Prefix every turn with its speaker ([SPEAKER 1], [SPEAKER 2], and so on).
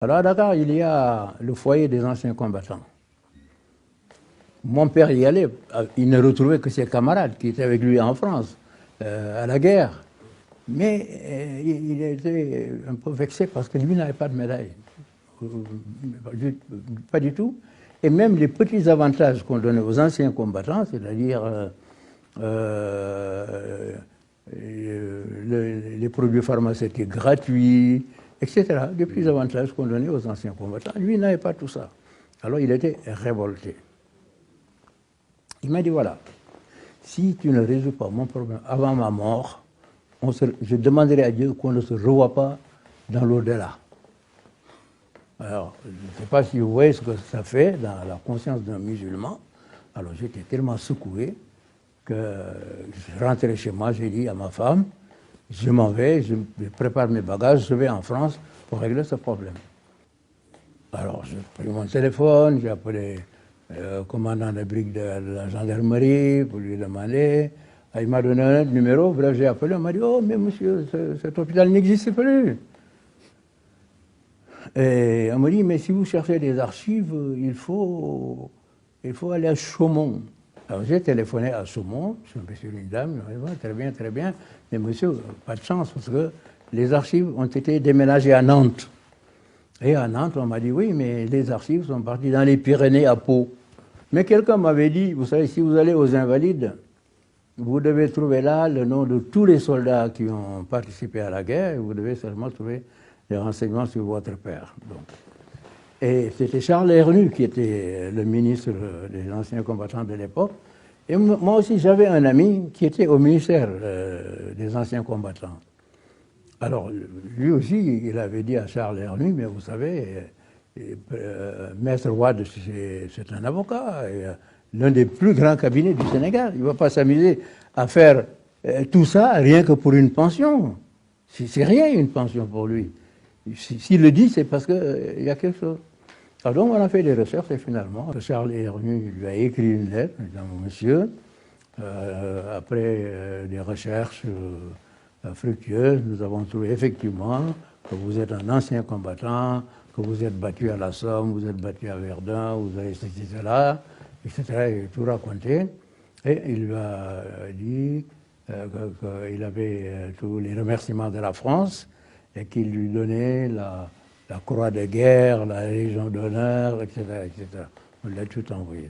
[SPEAKER 1] Alors à Dakar, il y a le foyer des anciens combattants. Mon père y allait, il ne retrouvait que ses camarades qui étaient avec lui en France, à la guerre. Mais il était un peu vexé parce que lui n'avait pas de médaille. Pas du tout. Et même les petits avantages qu'on donnait aux anciens combattants, c'est-à-dire les produits pharmaceutiques gratuits, etc., les petits avantages qu'on donnait aux anciens combattants, lui n'avait pas tout ça. Alors il était révolté. Il m'a dit, voilà, si tu ne résous pas mon problème avant ma mort, je demanderai à Dieu qu'on ne se revoie pas dans l'au-delà. Alors, je ne sais pas si vous voyez ce que ça fait dans la conscience d'un musulman. Alors, j'étais tellement secoué que je suis rentré chez moi, j'ai dit à ma femme, je m'en vais, je prépare mes bagages, je vais en France pour régler ce problème. Alors, j'ai pris mon téléphone, j'ai appelé le commandant de brique de la gendarmerie pour lui demander. Il m'a donné un autre numéro, bref, j'ai appelé, il m'a dit, oh, mais monsieur, cet hôpital n'existe plus. Et on me dit, mais si vous cherchez des archives, il faut aller à Chaumont. Alors j'ai téléphoné à Chaumont, je suis un monsieur, une dame, il m'a dit, très bien, mais monsieur, pas de chance, parce que les archives ont été déménagées à Nantes. Et à Nantes, on m'a dit, oui, mais les archives sont parties dans les Pyrénées à Pau. Mais quelqu'un m'avait dit, vous savez, si vous allez aux Invalides, vous devez trouver là le nom de tous les soldats qui ont participé à la guerre, et vous devez seulement trouver des renseignements sur votre père. Donc. Et c'était Charles Hernu qui était le ministre des anciens combattants de l'époque. Et moi aussi, j'avais un ami qui était au ministère des anciens combattants. Alors, lui aussi, il avait dit à Charles Hernu, mais vous savez, Maître Wade, c'est un avocat, l'un des plus grands cabinets du Sénégal. Il ne va pas s'amuser à faire tout ça rien que pour une pension. C'est rien une pension pour lui. S'il le dit, c'est parce qu'il y a quelque chose. Alors donc on a fait des recherches et finalement, Charles Hernu lui a écrit une lettre, disant, monsieur, après des recherches fructueuses, nous avons trouvé effectivement que vous êtes un ancien combattant, que vous êtes battu à la Somme, vous êtes battu à Verdun, vous avez ceci, cela, etc. Il a tout raconté. Et il lui a dit qu'il avait tous les remerciements de la France et qu'il lui donnait la croix de guerre, la Légion d'honneur, etc., etc. On l'a tout envoyé.